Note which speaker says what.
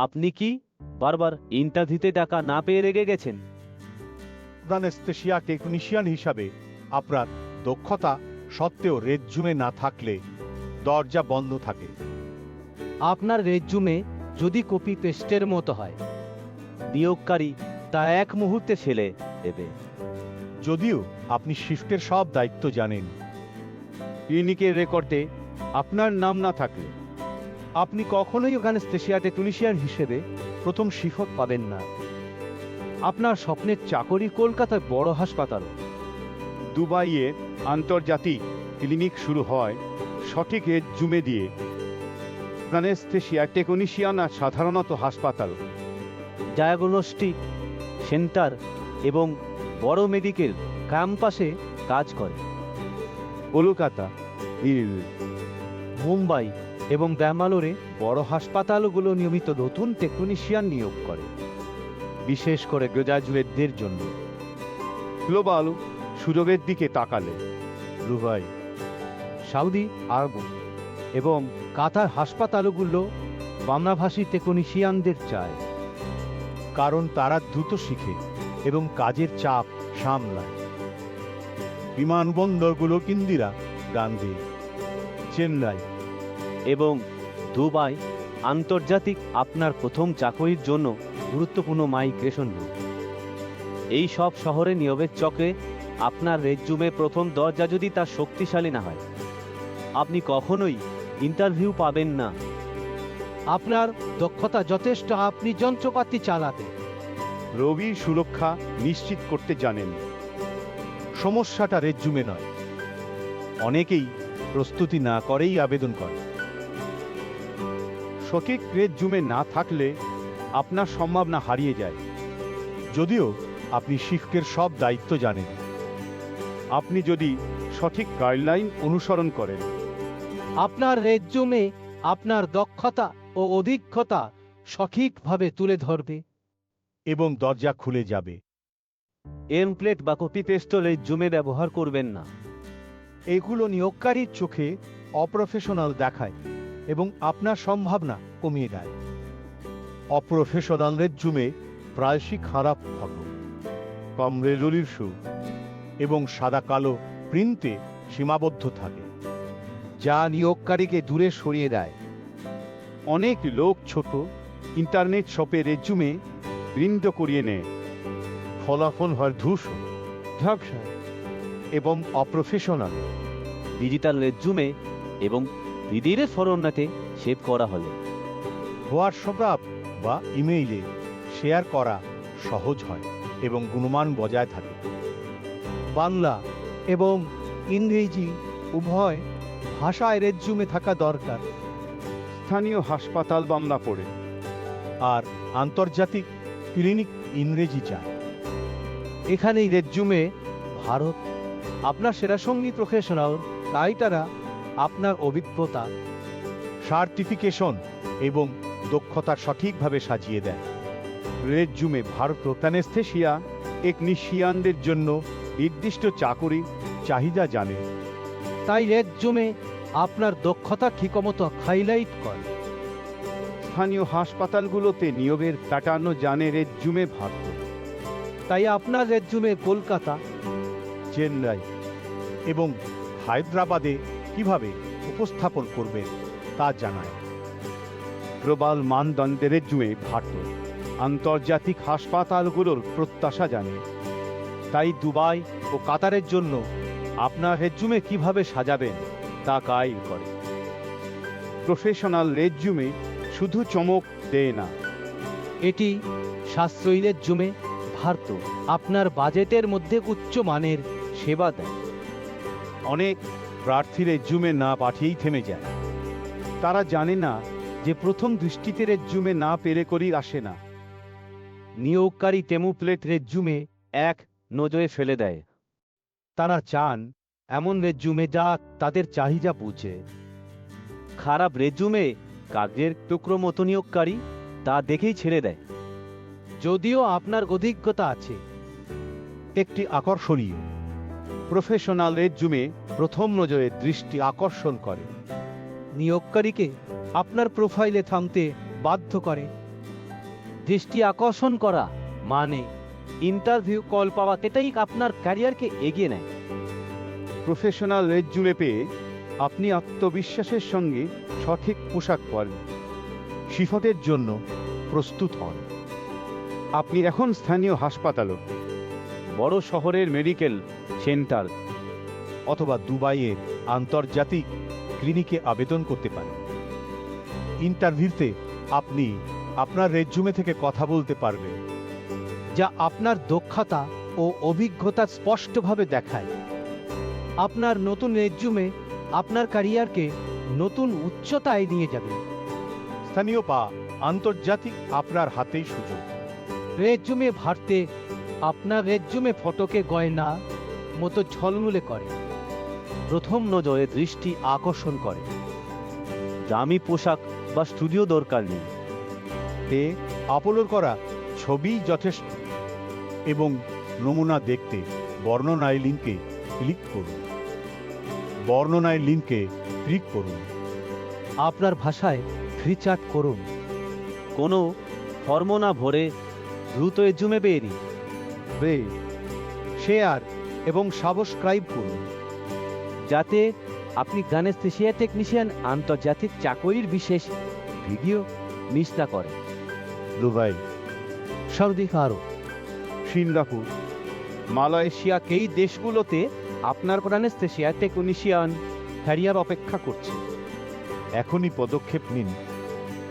Speaker 1: আপনি কি বারবার ইন্টারভিউতে টাকা না পেয়ে রেগে গেছেন?
Speaker 2: অ্যানেস্থেশিয়া টেকনিশিয়ান হিসাবে আপনার দক্ষতা সত্ত্বেও রেজ্যুমে না থাকলে দরজা বন্ধ থাকে।
Speaker 3: আপনার রেজ্যুমে যদি কপি পেস্টের মতো হয়,
Speaker 1: নিয়োগকারী তা এক মুহূর্তে ফেলে দেবে।
Speaker 2: যদিও আপনি শিফটের সব দায়িত্ব জানেন, ক্লিনিকের রেকর্ডে আপনার নাম না থাকলে আপনি কখনোই অ্যানেস্থেশিয়া টেকনিশিয়ান হিসেবে প্রথম শিফট পাবেন না।
Speaker 3: আপনার স্বপ্নের চাকরি কলকাতায় বড় হাসপাতাল,
Speaker 2: দুবাইয়ে আন্তর্জাতিক ক্লিনিক শুরু হয় সঠিক রেজ্যুমে দিয়ে। অ্যানেস্থেশিয়া টেকনিশিয়ান আর সাধারণত হাসপাতাল,
Speaker 1: ডায়াগনস্টিক সেন্টার এবং বড় মেডিকেল ক্যাম্পাসে কাজ করে।
Speaker 2: কলকাতা, দিল্লি,
Speaker 3: মুম্বাই এবং ব্যাঙ্গালোরে বড় হাসপাতালগুলো নিয়মিত নতুন টেকনিশিয়ান নিয়োগ করে, বিশেষ করে গ্রাজুয়েটদের জন্য।
Speaker 2: গ্লোবাল সুযোগের দিকে তাকালে দুবাই,
Speaker 3: সৌদি আরব এবং কাতার হাসপাতালগুলো বাংলাভাষী টেকনিশিয়ানদের চায়,
Speaker 2: কারণ তারা দ্রুত শিখে এবং কাজের চাপ সামলায়। বিমানবন্দরগুলো ইন্দিরা গান্ধী, চেন্নাই
Speaker 1: এবং দুবাই আন্তর্জাতিক আপনার প্রথম চাকরির জন্য গুরুত্বপূর্ণ মাইগ্রেশন রুট। এই সব শহরে নিয়োগের চক্রে আপনার রেজ্যুমে প্রথম দরজা যদি তার শক্তিশালী না হয়, আপনি কখনোই ইন্টারভিউ পাবেন না।
Speaker 3: আপনার দক্ষতা যথেষ্ট, আপনি যন্ত্রপাতি চালাতে,
Speaker 2: রোগীর সুরক্ষা নিশ্চিত করতে জানেন। সমস্যাটা রেজ্যুমে নয়, অনেকেই প্রস্তুতি না করেই আবেদন করে। সঠিক রেজ্যুমে না থাকলে আপনার সম্ভাবনা হারিয়ে যায়। যদিও আপনি শিফটের সব দায়িত্ব জানেন, আপনি যদি সঠিক গাইডলাইন অনুসরণ করেন,
Speaker 3: আপনার রেজ্যুমে আপনার দক্ষতা ও অভিজ্ঞতা সঠিকভাবে তুলে ধরবে।
Speaker 2: এবং দরজা খুলে যাবে।
Speaker 1: এমপ্লেট বা কপি পেস্ট রেজ্যুমে ব্যবহার করবেন না।
Speaker 2: এগুলো নিয়োগকারীর চোখে অপ্রফেশনাল দেখায় এবং আপনার সম্ভাবনা কমিয়ে দেয়। অপ্রফেশনাল রেজ্যুমে প্রায়শই খারাপ ফটো, কম রেজলিউশন এবং সাদা কালো প্রিন্টে সীমাবদ্ধ থাকে, যা নিয়োগকারীকে দূরে সরিয়ে দেয়। অনেক লোক ছোট ইন্টারনেট শপে রেজ্যুমে প্রিন্ট করিয়ে নেয়। ফলাফল হয় ধূসর, ঝাপসা এবং অপ্রফেশনাল।
Speaker 1: ডিজিটাল রেজ্যুমে এবং ভিডিওর ফরম্যাটে সেভ করা হলে
Speaker 2: হোয়াটসঅ্যাপ বা ইমেইলে শেয়ার করা সহজ হয় এবং গুণমান বজায় থাকে।
Speaker 3: বাংলা এবং ইংরেজি উভয় ভাষায় রেজ্যুমে থাকা দরকার।
Speaker 2: স্থানীয় হাসপাতাল বাংলা পড়ে আর আন্তর্জাতিক ক্লিনিক ইংরেজি চায়।
Speaker 3: এখানেই রেজ্যুমে ভারত, আপনার সেরা সঙ্গী প্রফেশনাল রাইটাররা আপনার অভিজ্ঞতা,
Speaker 2: সার্টিফিকেশন এবং দক্ষতা সঠিকভাবে সাজিয়ে দেয়। রেজ্যুমে ভারত অ্যানেস্থেশিয়া টেকনিশিয়ানদের জন্য নির্দিষ্ট চাকরি চাহিদা জানে।
Speaker 3: তাই রেজ্যুমে আপনার দক্ষতা ঠিকমতো হাইলাইট করে।
Speaker 2: স্থানীয় হাসপাতালগুলোতে নিয়োগের প্যাটার্নও জানে রেজ্যুমে ভারত।
Speaker 3: তাই আপনার রেজ্যুমে কলকাতা,
Speaker 2: চেন্নাই এবং হায়দ্রাবাদে কিভাবে উপস্থাপন করবেন তা জানায়। গ্লোবাল মানদণ্ডের রেজ্যুমে ভারত আন্তর্জাতিক হাসপাতালগুলোর প্রত্যাশা জানে। তাই দুবাই ও কাতারের জন্য আপনার রেজ্যুমে কিভাবে সাজাবেন তা গাইড করে। প্রফেশনাল রেজ্যুমে শুধু চমক দেয় না,
Speaker 3: এটি সাশ্রয়ী রেজ্যুমে ভারত আপনার বাজেটের মধ্যে উচ্চ মানের সেবা দেয়।
Speaker 2: অনেক প্রার্থী রেজ্যুমে না পাঠিয়েই থেমে যায়। তারা জানে না যে প্রথম দৃষ্টিতে রেজ্যুমে না পেরে করেই আসে না।
Speaker 1: নিয়োগকারী টেমপ্লেট রেজ্যুমে এক নজরে ফেলে দেয়।
Speaker 3: তারা চান এমন রেজ্যুমে যা তাদের চাহিদা বুঝে।
Speaker 1: খারাপ রেজ্যুমে কাগজের টুকরো মতো নিয়োগকারী তা দেখেই ছেড়ে দেয়।
Speaker 3: যদিও আপনার অভিজ্ঞতা আছে,
Speaker 2: একটি আকর্ষণীয় প্রফেশনাল রেজ্যুমে প্রথম নজরে দৃষ্টি আকর্ষণ করে।
Speaker 3: নিয়োগকারীকে আপনার প্রোফাইলে থামতে বাধ্য করে।
Speaker 1: দৃষ্টি আকর্ষণ করা মানে ইন্টারভিউ কল পাওয়া, এটাই আপনার ক্যারিয়ারকে এগিয়ে নেয়।
Speaker 2: প্রফেশনাল রেজ্যুমে পেয়ে আপনি আত্মবিশ্বাসের সঙ্গে সঠিক পোশাক পরেন, শিফটের জন্য প্রস্তুত হন। আপনি এখন স্থানীয় হাসপাতাল, বড় শহরের মেডিকেল সেন্টার অথবা দুবাইয়ের আন্তর্জাতিক ক্লিনিকে আবেদন করতে পারেন। ইন্টারভিউতে আপনি আপনার রেজ্যুমে থেকে কথা বলতে পারবেন,
Speaker 3: যা আপনার দক্ষতা ও অভিজ্ঞতা স্পষ্টভাবে দেখায়। আপনার নতুন রেজ্যুমে আপনার ক্যারিয়ারকে নতুন উচ্চতায় নিয়ে যাবে।
Speaker 2: স্থানীয় বা আন্তর্জাতিক আপনার হাতেই সুযোগ।
Speaker 3: রেজ্যুমে ভারতে আপনার রেজ্যুমে ফটোকে গয়না মতো ঝলমলে করে,
Speaker 1: প্রথম নজরে দৃষ্টি আকর্ষণ করে। দামি পোশাক বা স্টুডিও দরকার নেই।
Speaker 2: তে আপলোড করা ছবি যথেষ্ট এবং নমুনা দেখতে বর্ণনায় লিঙ্কে ক্লিক করুন। বর্ণনায় লিঙ্কে ক্লিক করুন।
Speaker 3: আপনার ভাষায় ফ্রিচার্ট করুন।
Speaker 1: কোনো ফর্ম না ভরে দ্রুত রেজ্যুমে বেরিয়ে
Speaker 3: শেয়ার এবং সাবস্ক্রাইব করুন,
Speaker 1: যাতে আপনি অ্যানেস্থেসিয়া টেকনিশিয়ান আন্তর্জাতিক চাকরির বিশেষ ভিডিও মিস না করেন।
Speaker 2: দুবাই,
Speaker 3: সৌদি আরব,
Speaker 2: সিঙ্গাপুর,
Speaker 3: মালয়েশিয়াকে এই দেশগুলোতে আপনার অ্যানেস্থেসিয়া টেকনিশিয়ান ক্যারিয়ার অপেক্ষা করছে।
Speaker 2: এখনই পদক্ষেপ নিন।